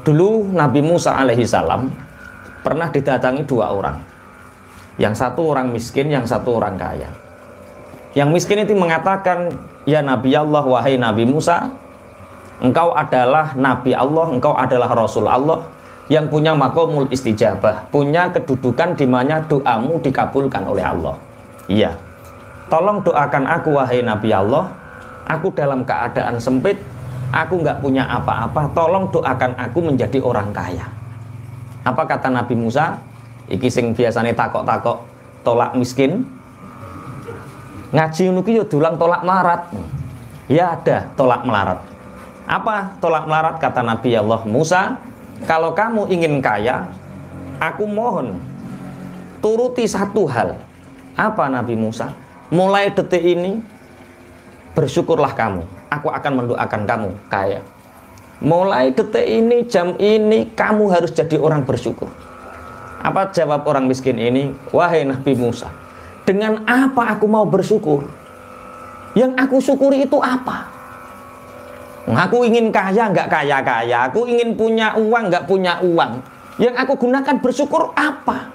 Dulu Nabi Musa alaihi salam pernah didatangi dua orang. Yang satu orang miskin, yang satu orang kaya. Yang miskin itu mengatakan, "Ya Nabi Allah, wahai Nabi Musa, engkau adalah Nabi Allah, engkau adalah Rasul Allah yang punya maqamul istijabah, punya kedudukan di mana doamu dikabulkan oleh Allah. Iya, tolong doakan aku wahai Nabi Allah, aku dalam keadaan sempit, aku nggak punya apa-apa, tolong doakan aku menjadi orang kaya." Apa kata Nabi Musa? Iki sing biasane takok-takok tolak miskin. Ngaji nuki yo dulang tolak melarat. Ya ada tolak melarat. Apa tolak melarat? Kata Nabi Allah Musa, kalau kamu ingin kaya, aku mohon turuti satu hal. Apa Nabi Musa? Mulai detik ini bersyukurlah kamu. Aku akan mendoakan kamu kaya. Mulai detik ini, jam ini, kamu harus jadi orang bersyukur. Apa jawab orang miskin ini? Wahai Nabi Musa, dengan apa aku mau bersyukur? Yang aku syukuri itu apa? Aku ingin kaya, nggak kaya-kaya. Aku ingin punya uang, nggak punya uang. Yang aku gunakan bersyukur apa?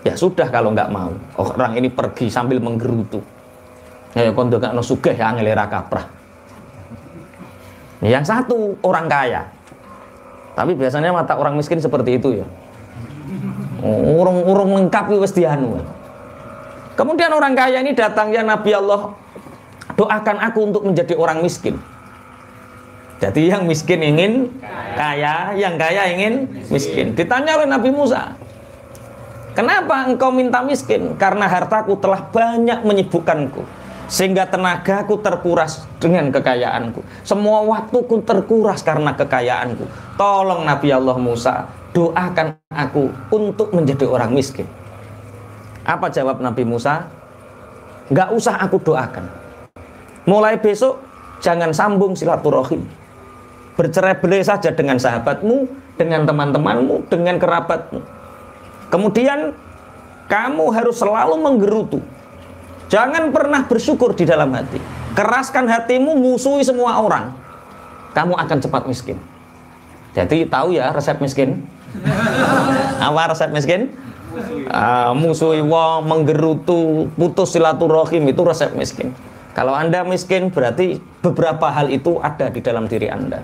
Ya sudah kalau nggak mau. Orang ini pergi sambil menggerutu. Ya kondo gak no sugih ya ngelera kaprah. Yang satu orang kaya. Tapi biasanya mata orang miskin seperti itu ya. Urung lengkap wis dianu. Kemudian orang kaya ini datang, ya Nabi Allah, doakan aku untuk menjadi orang miskin. Jadi yang miskin ingin kaya, yang kaya ingin miskin. Ditanya oleh Nabi Musa, kenapa engkau minta miskin? Karena hartaku telah banyak menyibukkanku, sehingga tenagaku terkuras dengan kekayaanku. Semua waktuku terkuras karena kekayaanku. Tolong Nabi Allah Musa, doakan aku untuk menjadi orang miskin. Apa jawab Nabi Musa? Nggak usah aku doakan. Mulai besok jangan sambung silaturahim. Bercerai-berai saja dengan sahabatmu, dengan teman-temanmu, dengan kerabatmu. Kemudian kamu harus selalu menggerutu. Jangan pernah bersyukur di dalam hati. Keraskan hatimu, musuhi semua orang. Kamu akan cepat miskin. Jadi tahu ya resep miskin? Apa resep miskin? Musuhi wong, menggerutu, putus silaturahim, itu resep miskin. Kalau Anda miskin berarti beberapa hal itu ada di dalam diri Anda.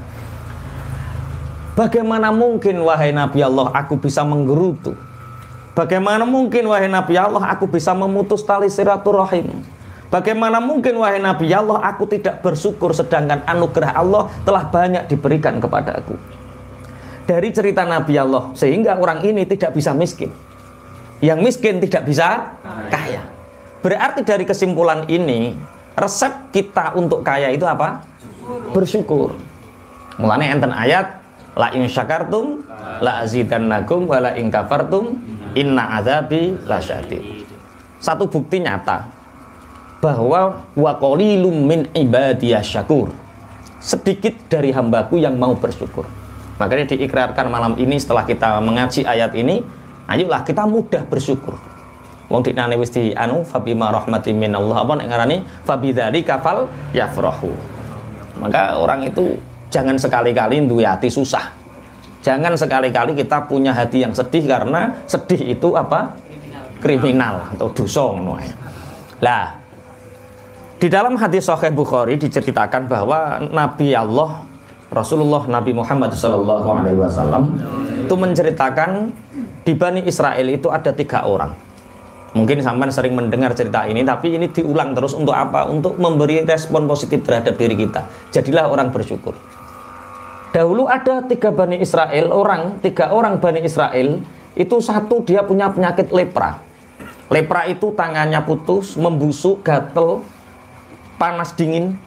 Bagaimana mungkin wahai Nabi Allah aku bisa menggerutu? Bagaimana mungkin wahai Nabi Allah aku bisa memutus tali silaturahim? Bagaimana mungkin wahai Nabi Allah aku tidak bersyukur sedangkan anugerah Allah telah banyak diberikan kepada aku? Dari cerita Nabi Allah sehingga orang ini tidak bisa miskin. Yang miskin tidak bisa kaya. Berarti dari kesimpulan ini, resep kita untuk kaya itu apa? Bersyukur. Mulanya enten ayat, la in syakartum la azidannakum wa la in kafartum inna adzabi lasyadid. Satu bukti nyata bahwa wa qalilum min ibadiyas syakur. Sedikit dari hambaku yang mau bersyukur. Makanya diikrarkan malam ini setelah kita mengaji ayat ini, ayolah kita mudah bersyukur. Wong diknane wis di anu fa bima rahmatin minallah apa nek ngarani fa bidzalika fal yafrahu. Maka orang itu jangan sekali-kali duwe hati susah. Jangan sekali-kali kita punya hati yang sedih karena sedih itu apa? Kriminal atau dosa ngono ae. Lah, di dalam hadis Sahih Bukhari diceritakan bahwa Nabi Allah Rasulullah Nabi Muhammad SAW itu menceritakan di Bani Israel itu ada 3 orang. Mungkin sampean sering mendengar cerita ini, tapi ini diulang terus untuk apa? Untuk memberi respon positif terhadap diri kita. Jadilah orang bersyukur. Dahulu ada 3 Bani Israel, 3 orang Bani Israel, itu satu dia punya penyakit lepra. Lepra itu tangannya putus, membusuk, gatel, panas dingin.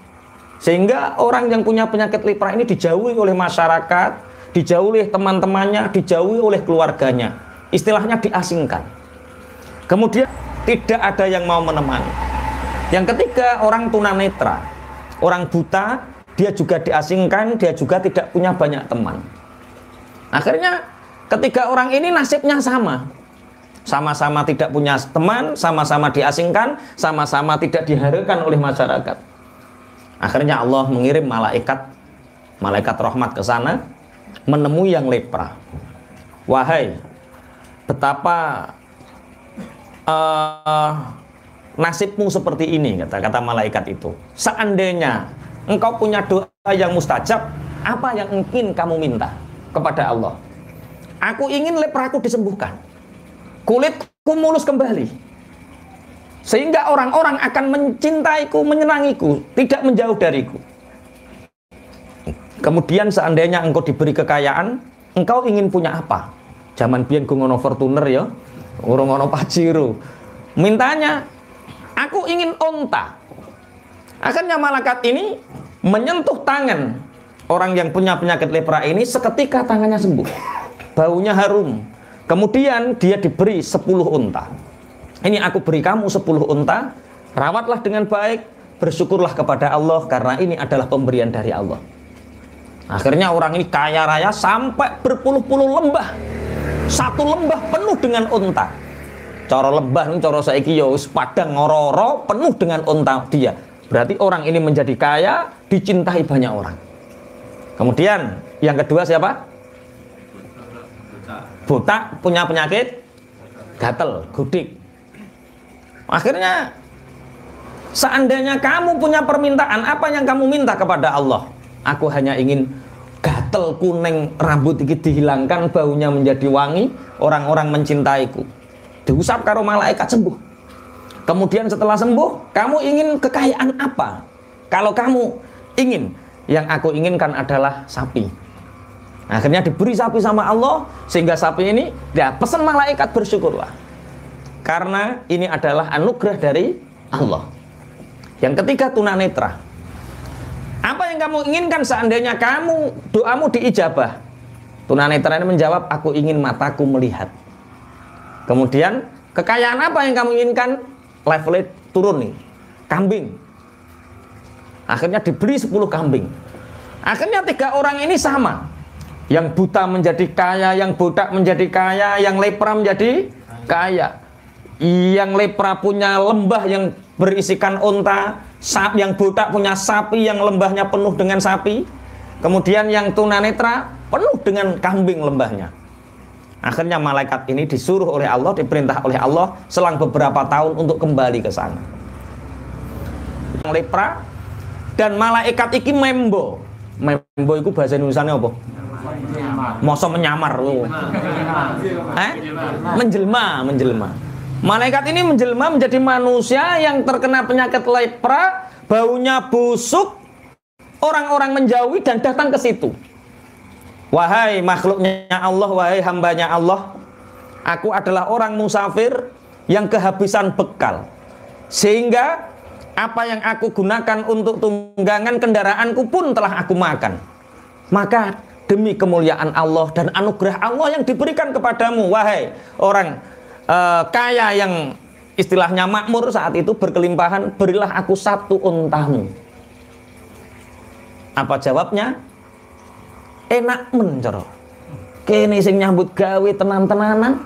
Sehingga orang yang punya penyakit lepra ini dijauhi oleh masyarakat, dijauhi oleh teman-temannya, dijauhi oleh keluarganya. Istilahnya diasingkan. Kemudian tidak ada yang mau menemani. Yang ketiga orang tunanetra, orang buta, dia juga diasingkan, dia juga tidak punya banyak teman. Akhirnya ketiga orang ini nasibnya sama. Sama-sama tidak punya teman, sama-sama diasingkan, sama-sama tidak diharapkan oleh masyarakat. Akhirnya Allah mengirim malaikat rahmat ke sana. menemui yang lepra. Wahai, betapa nasibmu seperti ini, kata malaikat itu. Seandainya engkau punya doa yang mustajab, apa yang ingin kamu minta kepada Allah? Aku ingin lepraku disembuhkan, kulitku mulus kembali, sehingga orang-orang akan mencintaiku, menyenangiku, tidak menjauh dariku. Kemudian seandainya engkau diberi kekayaan, engkau ingin punya apa? Zaman biyen ku ngono Fortuner ya, urung ngono Pajero. Mintanya, aku ingin onta. Akhirnya malaikat ini menyentuh tangan orang yang punya penyakit lepra ini, seketika tangannya sembuh. Baunya harum. Kemudian dia diberi 10 unta. Ini aku beri kamu 10 unta, rawatlah dengan baik, bersyukurlah kepada Allah karena ini adalah pemberian dari Allah. Akhirnya orang ini kaya raya sampai berpuluh-puluh lembah. Satu lembah penuh dengan unta. Cara lembah ini cara saiki ya wis padang ngoro-oro penuh dengan unta dia. Berarti orang ini menjadi kaya, dicintai banyak orang. Kemudian yang kedua siapa? Buta, punya penyakit gatel, gudik. Akhirnya seandainya kamu punya permintaan, apa yang kamu minta kepada Allah? Aku hanya ingin gatel kuning rambut ini dihilangkan, baunya menjadi wangi, orang-orang mencintaiku. Diusap karo malaikat, sembuh. Kemudian setelah sembuh, kamu ingin kekayaan apa? Kalau kamu ingin, yang aku inginkan adalah sapi. Akhirnya diberi sapi sama Allah, sehingga sapi ini, ya pesan malaikat bersyukurlah. Karena ini adalah anugerah dari Allah. Yang ketiga, tunanetra. Apa yang kamu inginkan seandainya kamu doamu diijabah? Tunanetra ini menjawab, aku ingin mataku melihat. Kemudian kekayaan apa yang kamu inginkan? Levelnya turun nih, kambing. Akhirnya diberi 10 kambing. Akhirnya 3 orang ini sama. Yang buta menjadi kaya, yang budak menjadi kaya, yang lepra menjadi kaya. Yang lepra punya lembah yang berisikan unta, yang buta punya sapi yang lembahnya penuh dengan sapi. Kemudian yang tunanetra penuh dengan kambing lembahnya. Akhirnya malaikat ini disuruh oleh Allah, diperintah oleh Allah selang beberapa tahun untuk kembali ke sana. Yang lepra dan malaikat iki membo. Membo itu bahasa Indonesianya apa? Masa menyamar. Menjelma. Malaikat ini menjelma menjadi manusia yang terkena penyakit lepra, baunya busuk, orang-orang menjauhi dan datang ke situ. Wahai makhluknya Allah, wahai hambanya Allah, aku adalah orang musafir yang kehabisan bekal, sehingga apa yang aku gunakan untuk tunggangan kendaraanku pun telah aku makan. Maka demi kemuliaan Allah dan anugerah Allah yang diberikan kepadamu, wahai orang kaya yang istilahnya makmur saat itu berkelimpahan, berilah aku 1 untamu. Apa jawabnya? Enak mencoro. Kene sing nyambut gawe tenan-tenanan,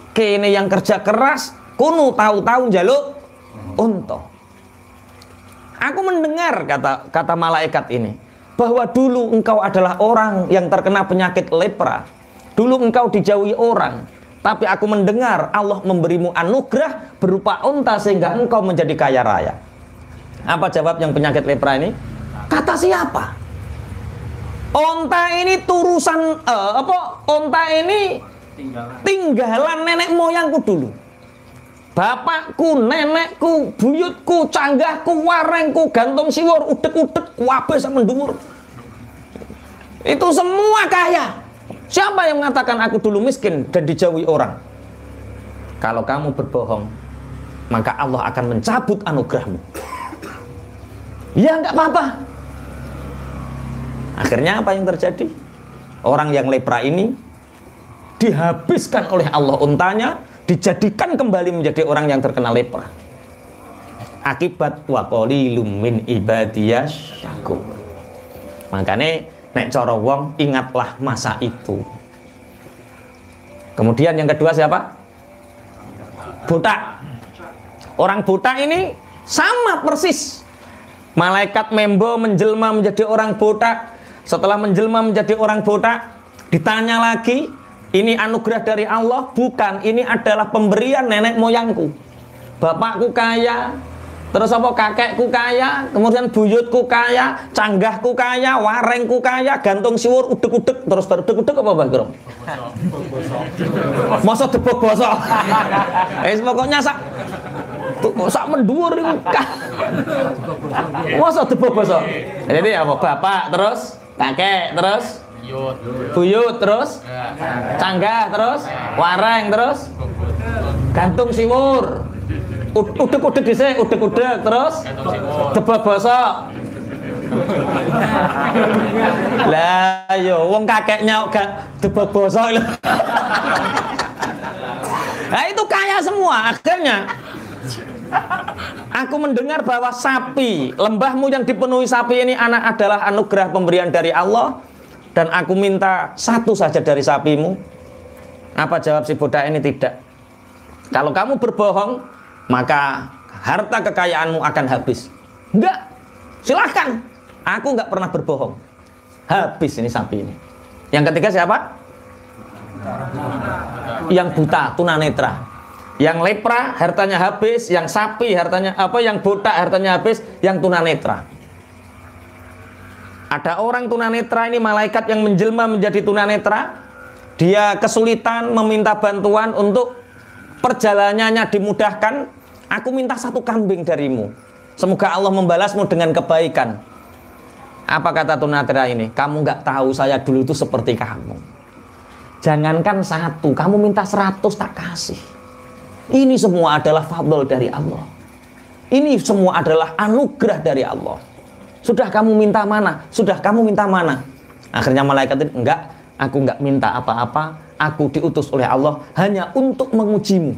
kene yang kerja keras, kuno tahu-tahu njaluk unta. Aku mendengar kata malaikat ini bahwa dulu engkau adalah orang yang terkena penyakit lepra. Dulu engkau dijauhi orang, tapi aku mendengar Allah memberimu anugerah berupa unta sehingga engkau menjadi kaya raya. Apa jawab yang penyakit lepra ini? Kata siapa? Unta ini turusan unta ini tinggalan nenek moyangku dulu. Bapakku, nenekku, buyutku, canggahku, warengku, gantung siwur, udek-udek, kabeh sak mendhuwur. Itu semua kaya. Siapa yang mengatakan aku dulu miskin dan dijauhi orang? Kalau kamu berbohong, maka Allah akan mencabut anugerahmu. Ya enggak apa-apa. Akhirnya apa yang terjadi? Orang yang lepra ini dihabiskan oleh Allah untanya, dijadikan kembali menjadi orang yang terkena lepra. Akibat wa qalilum min ibadiyas syakur. Makanya nek cara wong ingatlah masa itu. Kemudian yang kedua siapa? Buta. Orang buta ini sama persis. Malaikat membo menjelma menjadi orang buta. setelah menjelma menjadi orang botak, ditanya lagi, ini anugerah dari Allah? Bukan, ini adalah pemberian nenek moyangku. Bapakku kaya, terus apa kakekku kaya, kemudian buyutku kaya, canggahku kaya, warengku kaya, gantung siwur, udek-udek, terus baru udek-udek apa Mbah Grom? Masa debok bosok. Pokoknya sak menduwur iku. Masa debok bosok. Jadi apa? Bapak terus kakek terus buyut terus canggah terus wareng terus gantung siwur. Udek-udek dhisik, udek-udek terus debok bosok. Lah yo wong kakeknya gak debok bosok lho. Nah itu kaya semua. Akhirnya aku mendengar bahwa sapi, lembahmu yang dipenuhi sapi ini adalah anugerah pemberian dari Allah, dan aku minta satu saja dari sapimu. Apa jawab si budak ini? Tidak. Kalau kamu berbohong, maka harta kekayaanmu akan habis. Enggak, silahkan. Aku enggak pernah berbohong. Habis ini sapi ini. Yang ketiga siapa? Yang buta, tunanetra. Yang lepra hartanya habis, yang sapi hartanya yang buta hartanya habis, yang tunanetra. Ada orang tunanetra ini, malaikat yang menjelma menjadi tunanetra. Dia kesulitan meminta bantuan untuk perjalanannya dimudahkan. Aku minta satu kambing darimu. Semoga Allah membalasmu dengan kebaikan. Apa kata tunanetra ini? Kamu nggak tahu saya dulu itu seperti kamu. Jangankan satu, kamu minta 100 tak kasih. Ini semua adalah fadl dari Allah. Ini semua adalah anugerah dari Allah. Sudah kamu minta mana? Sudah kamu minta mana? Akhirnya malaikat itu, enggak, aku enggak minta apa-apa. Aku diutus oleh Allah hanya untuk mengujimu.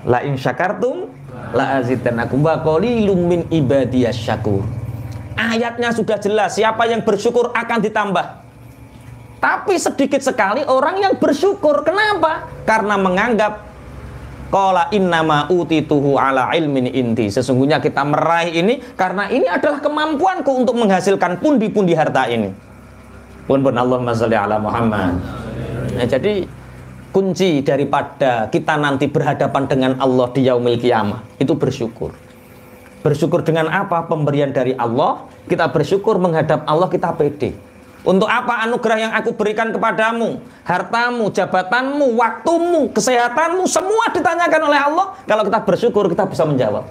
La in syakartum la azidannakum wa qalilum min ibadiyas syakur. Ayatnya sudah jelas, siapa yang bersyukur akan ditambah. Tapi sedikit sekali orang yang bersyukur. Kenapa? Karena menganggap qala innama utituhu ala ilmin indi. Sesungguhnya kita meraih ini karena ini adalah kemampuanku untuk menghasilkan pundi-pundi harta ini. Pun Allahumma sholli ala Muhammad. Nah, jadi kunci daripada kita nanti berhadapan dengan Allah di yaumil qiyamah itu bersyukur. Bersyukur dengan apa? Pemberian dari Allah. Kita bersyukur menghadap Allah, kita pede. Untuk apa anugerah yang aku berikan kepadamu? Hartamu, jabatanmu, waktumu, kesehatanmu, semua ditanyakan oleh Allah. Kalau kita bersyukur, kita bisa menjawab.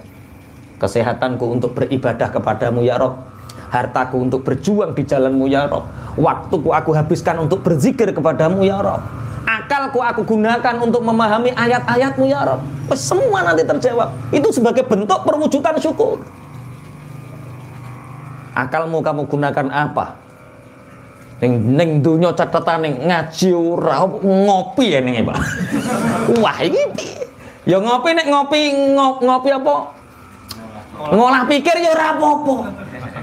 Kesehatanku untuk beribadah kepadamu ya Rob. Hartaku untuk berjuang di jalanmu ya Rob. Waktuku aku habiskan untuk berzikir kepadamu ya Rob. Akalku aku gunakan untuk memahami ayat-ayatmu ya Rob. Semua nanti terjawab. Itu sebagai bentuk perwujudan syukur. Akalmu kamu gunakan apa? Ning dunya catetane ngaji ora ngopi ya ning Pak. Wah iki ya ngopi nek ngopi apa? Ngolah pikir ya ora apa-apa.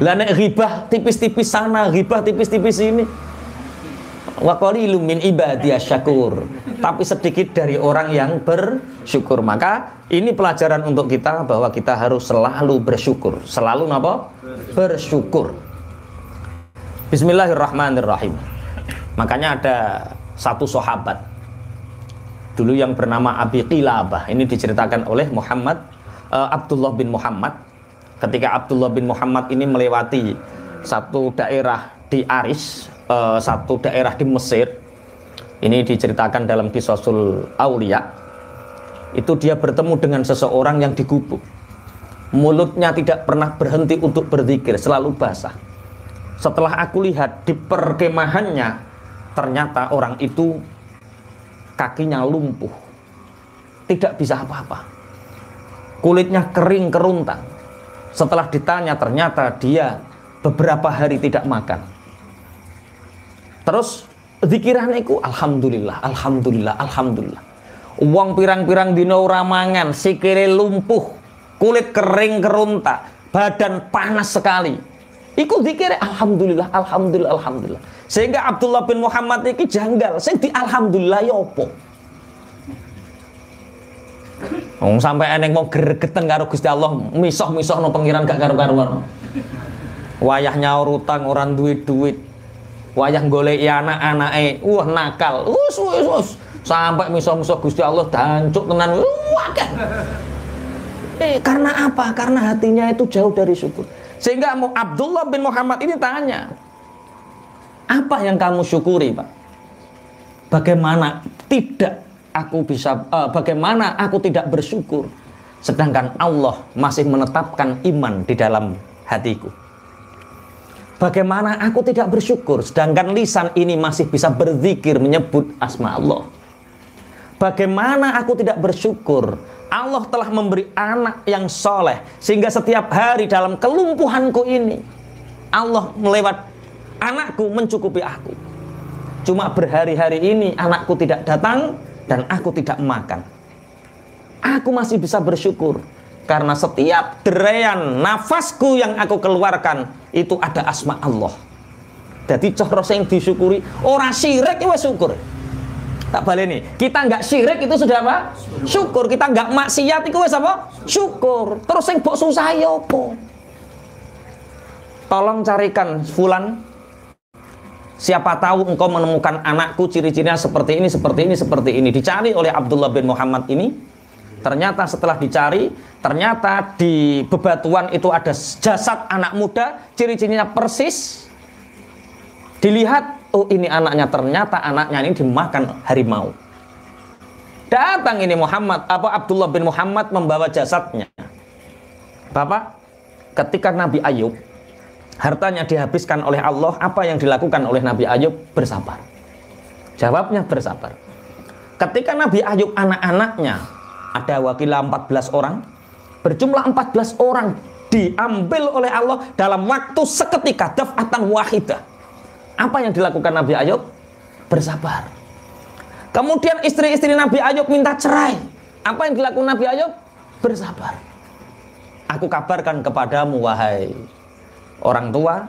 Lah nek ghibah tipis-tipis sana, ghibah tipis-tipis sini. Wa qalilum min ibadiyas syakur. Tapi sedikit dari orang yang bersyukur. Maka ini pelajaran untuk kita bahwa kita harus selalu bersyukur. Selalu apa? Bersyukur. Bismillahirrahmanirrahim. Makanya ada satu sahabat dulu yang bernama Abi Qilabah. Ini diceritakan oleh Abdullah bin Muhammad. Ketika Abdullah bin Muhammad ini melewati satu daerah di Aris, satu daerah di Mesir. Ini diceritakan dalam Qisasul Aulia. Itu dia bertemu dengan seseorang yang digubuk. Mulutnya tidak pernah berhenti untuk berzikir, selalu basah. Setelah aku lihat di perkemahannya, ternyata orang itu kakinya lumpuh, tidak bisa apa-apa, kulitnya kering keruntang. Setelah ditanya, ternyata dia beberapa hari tidak makan. Terus zikirannya itu alhamdulillah, alhamdulillah, alhamdulillah. Uang pirang-pirang dina ora mangan, sikile lumpuh, kulit kering keruntak, badan panas sekali. Iku zikir alhamdulillah, alhamdulillah, alhamdulillah. Sehingga Abdullah bin Muhammad iki janggal, sing di alhamdulillah ya apa? Wong sampai eneng mau gregeten karo Gusti Allah, misah-misah no pengiran gak karu-karuan. Wayah nyaur utang orang duit-duit. Wayah goleki anak-anake, wah nakal. Us. Sampai miso-miso Gusti Allah dancuk tenan. Wah kan. Karena apa? Karena hatinya itu jauh dari syukur. Sehingga Abdullah bin Muhammad ini tanya, apa yang kamu syukuri, Pak? Bagaimana aku tidak bersyukur sedangkan Allah masih menetapkan iman di dalam hatiku? Bagaimana aku tidak bersyukur sedangkan lisan ini masih bisa berzikir menyebut asma Allah? Bagaimana aku tidak bersyukur Allah telah memberi anak yang soleh sehingga setiap hari dalam kelumpuhanku ini Allah melewat anakku mencukupi aku. Cuma berhari-hari ini anakku tidak datang dan aku tidak makan. Aku masih bisa bersyukur karena setiap deraian nafasku yang aku keluarkan itu ada asma Allah. Jadi cara yang disyukuri orang syirik itu syukur. Tak baleni. Kita nggak syirik itu sudah apa? Syukur. Kita nggak maksiat itu apa? Syukur. Terus yang mbok susah ya apa? Tolong carikan fulan. Siapa tahu engkau menemukan anakku ciri-cirinya seperti ini. Dicari oleh Abdullah bin Muhammad ini. Ternyata setelah dicari, ternyata di bebatuan itu ada jasad anak muda, ciri-cirinya persis. Dilihat, oh ini anaknya, ternyata anaknya ini dimakan harimau. Datang ini Abdullah bin Muhammad membawa jasadnya. Bapak, ketika Nabi Ayub hartanya dihabiskan oleh Allah, apa yang dilakukan oleh Nabi Ayub? Bersabar. Jawabnya bersabar. Ketika Nabi Ayub anak-anaknya ada wakilah 14 orang, berjumlah 14 orang diambil oleh Allah dalam waktu seketika, daf'atan wahidah. Apa yang dilakukan Nabi Ayub? Bersabar. Kemudian istri-istri Nabi Ayub minta cerai. Apa yang dilakukan Nabi Ayub? Bersabar. Aku kabarkan kepadamu, wahai orang tua,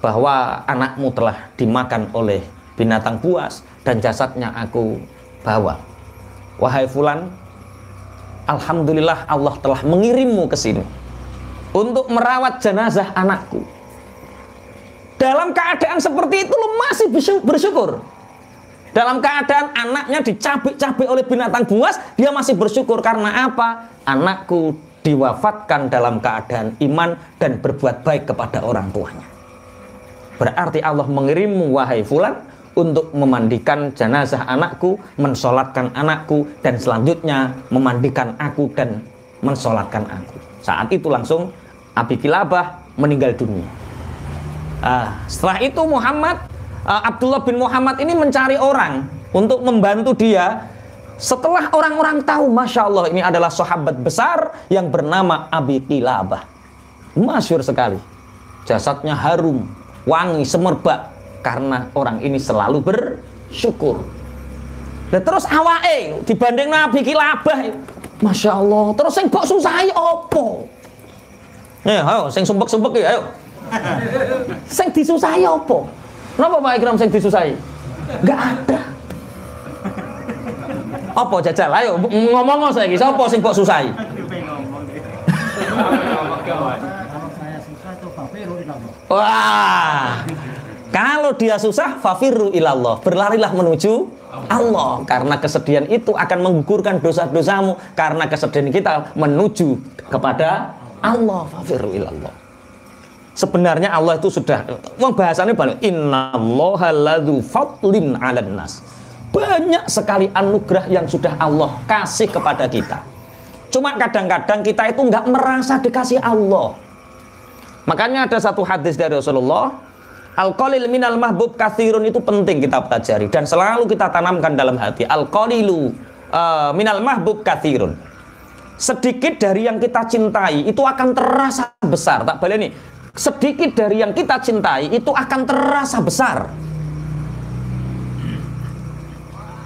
bahwa anakmu telah dimakan oleh binatang buas dan jasadnya aku bawa. Wahai fulan, alhamdulillah Allah telah mengirimmu ke sini untuk merawat jenazah anakku. Dalam keadaan seperti itu lo masih bersyukur. Dalam keadaan anaknya dicabik-cabik oleh binatang buas, dia masih bersyukur. Karena apa? Anakku diwafatkan dalam keadaan iman dan berbuat baik kepada orang tuanya. Berarti Allah mengirimmu, wahai fulan, untuk memandikan jenazah anakku, mensolatkan anakku, dan selanjutnya memandikan aku dan mensolatkan aku. Saat itu langsung Abi Kilabah meninggal dunia. Setelah itu Abdullah bin Muhammad ini mencari orang untuk membantu dia. Setelah orang-orang tahu, Masya Allah, ini adalah sahabat besar yang bernama Abi Kilabah. Masyhur sekali. Jasadnya harum, wangi, semerbak, karena orang ini selalu bersyukur. Dan terus awake dibanding Nabi Kilabah, Masya Allah, terus sing kok susah opo? Ayo, sing sumpek-sumpek ya, ayo. Sing disusahi apa? Kenapa Pak Ikram sing disusahi? Enggak ada. Apa jajal? Ayo ngomong saiki, sapa sing kok susahi? Wah. Kalau dia susah, fafirru ilallah, berlarilah menuju Allah, karena kesedihan itu akan menggugurkan dosa-dosamu, karena kesedihan kita menuju kepada Allah, fafirru ilallah. Sebenarnya Allah itu sudah, bahasannya balik, innallaha ladzu fadlin 'alan nas. Banyak sekali anugerah yang sudah Allah kasih kepada kita. Cuma kadang-kadang kita itu nggak merasa dikasih Allah. Makanya ada satu hadis dari Rasulullah, al-qalil minal mahbub katsirun, itu penting kita pelajari dan selalu kita tanamkan dalam hati. Al-qalilu minal mahbub katsirun. Sedikit dari yang kita cintai itu akan terasa besar. Tak boleh nih. Sedikit dari yang kita cintai itu akan terasa besar.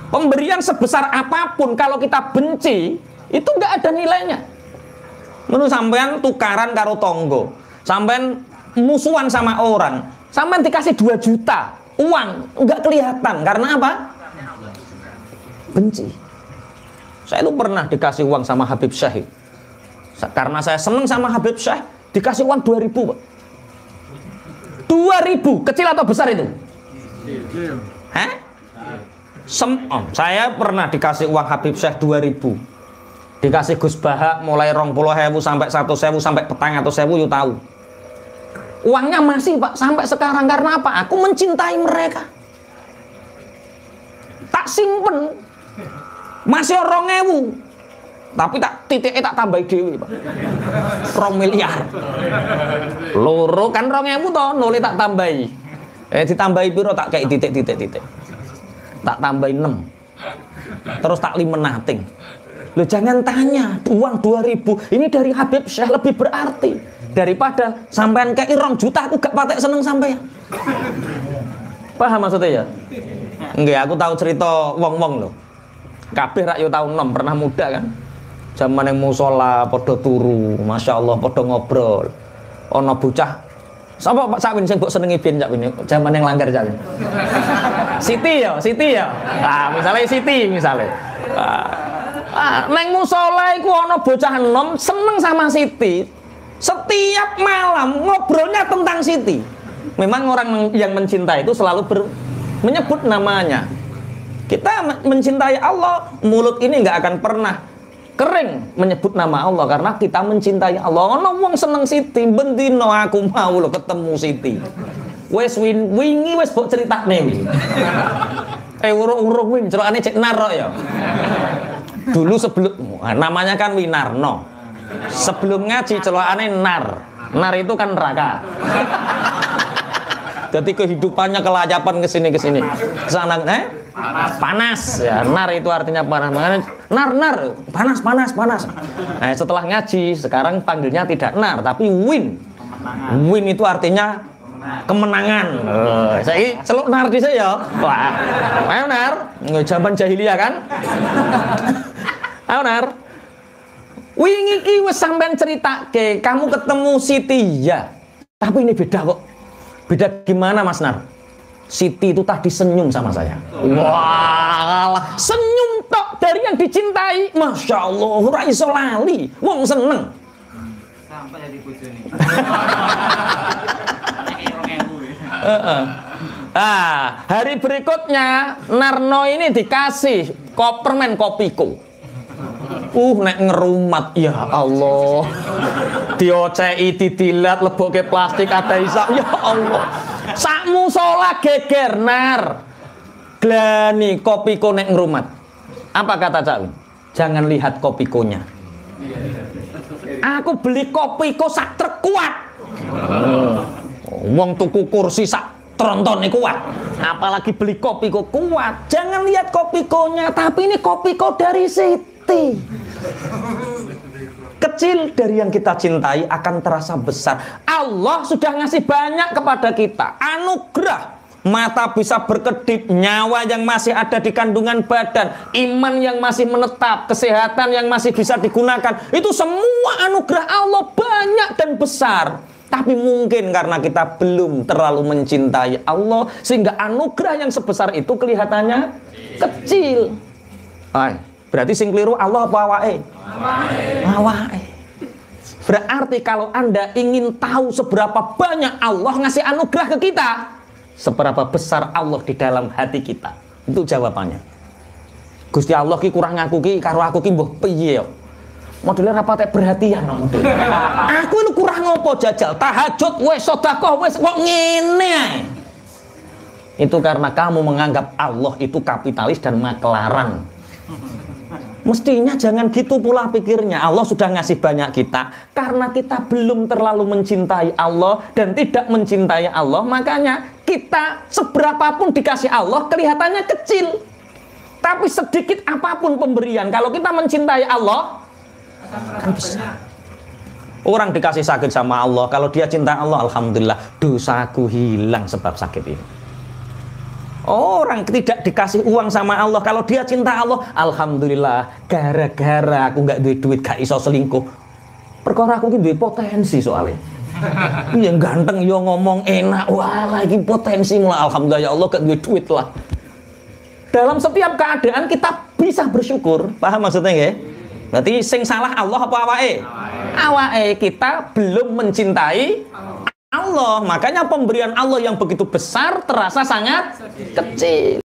Pemberian sebesar apapun kalau kita benci itu nggak ada nilainya. Menurut sampean tukaran karo tonggo, sampean musuhan sama orang, sampean dikasih 2 juta uang nggak kelihatan karena apa? Benci. Saya itu pernah dikasih uang sama Habib Syekh. Karena saya seneng sama Habib Syekh, dikasih uang 2.000, Pak. 2.000 kecil atau besar itu? Hah? Saya pernah dikasih uang Habib Syekh 2.000, dikasih Gus Bahak mulai 20.000 sampai 1.000 sampai petang atau 1.000 you tahu. Uangnya masih Pak sampai sekarang karena apa? Aku mencintai mereka. Tak simpen masih 2.000. Tapi tak titiknya tak tambahi dewi Pak. 2 miliar. Loro kan 2.000 toh, nolnya tak tambahi. Ditambahi piro tak kayak titik. Tak tambahi 6. Terus tak limenating. Loh jangan tanya, uang 2.000 ini dari Habib Syekh lebih berarti daripada sampean kayak 2 juta aku gak patek seneng sampean. Paham maksudnya ya? Enggak, aku tahu cerita wong-wong loh. Kabeh rak yo tahun 6 pernah muda kan. Zaman yang musola podo turu, masya Allah podo ngobrol. Ono bocah, sapa Pak Sakwin sing mbok senengi biyen Sakwin? Zaman yang langgar Sakwin. Siti ya. Nah, misalnya Siti misalnya. Neng musola iku ono bocah enom seneng sama Siti. Setiap malam ngobrolnya tentang Siti. Memang orang yang mencintai itu selalu menyebut namanya. Kita mencintai Allah, mulut ini nggak akan pernah kering menyebut nama Allah karena kita mencintai Allah. Ono wong seneng Siti, bendino aku mau lo ketemu Siti. Wes wingi wes mbok critakne. Urung win celokane cek Narno ya. Dulu sebelum namanya kan Winarno. Sebelum ngaji celokane Nar. Nar itu kan neraka. Jadi kehidupannya kelayapan kesini kesana panas ya. Nar itu artinya panas. Nar panas. Nah, setelah ngaji sekarang panggilnya tidak nar tapi win. Win itu artinya kemenangan. Saya celuk nar di saya. Wah, ayo nar, zaman jahiliyah kan? Ayo nar. Wingi iki wis sampean ceritake, kamu ketemu Siti ya. Tapi ini beda kok. Beda gimana Mas Nar? Siti itu tadi senyum sama saya. Wah, senyum tok dari yang dicintai. Masya Allah, ora iso lali. Wong seneng. Sampai jadi bojone. Hari berikutnya Narno ini dikasih permen Kopiko. Nek ngerumat ya Allah. Diocei, didilat, leboke plastik ada isap ya Allah. Sak musola geger Nar. Glani Kopiko nek ngerumat. Apa kata Cak? Jangan lihat Kopikonya. Aku beli Kopiko sak terkuat. Wong tuku kursi sak tronton kuat. Apalagi beli Kopiko kuat. Jangan lihat Kopikonya, tapi ini Kopiko dari Siti. Kecil dari yang kita cintai akan terasa besar. Allah sudah ngasih banyak kepada kita. Anugerah. Mata bisa berkedip, nyawa yang masih ada di kandungan badan, iman yang masih menetap, kesehatan yang masih bisa digunakan. Itu semua anugerah Allah banyak dan besar. Tapi mungkin karena kita belum terlalu mencintai Allah, sehingga anugerah yang sebesar itu kelihatannya kecil. Berarti sing keliru Allah apa awake? Awake. Berarti kalau Anda ingin tahu seberapa banyak Allah ngasih anugerah ke kita, seberapa besar Allah di dalam hati kita. Itu jawabannya. Gusti Allah ki kurang aku ki karo aku ki mbah piye yo. Modelnya rapatek perhatian no. Aku ini kurang ngopo jajal tahajud wes sedekah wes kok ngene ae. Itu karena kamu menganggap Allah itu kapitalis dan makelaran. Mestinya jangan gitu pula pikirnya. Allah sudah ngasih banyak kita. Karena kita belum terlalu mencintai Allah dan tidak mencintai Allah, makanya kita seberapapun dikasih Allah kelihatannya kecil. Tapi sedikit apapun pemberian, kalau kita mencintai Allah kan besar. Orang dikasih sakit sama Allah, kalau dia cinta Allah, alhamdulillah dosaku hilang sebab sakit ini. Orang tidak dikasih uang sama Allah, kalau dia cinta Allah, alhamdulillah gara-gara aku nggak duit gak iso selingkuh. Perkara aku duit potensi soalnya. Yang ganteng yo ngomong enak, wah lagi potensi mulai alhamdulillah ya Allah gak duit lah. Dalam setiap keadaan kita bisa bersyukur, paham maksudnya ya? Berarti sing salah Allah apa awake? Awake kita belum mencintai Allah. Makanya pemberian Allah yang begitu besar terasa sangat kecil.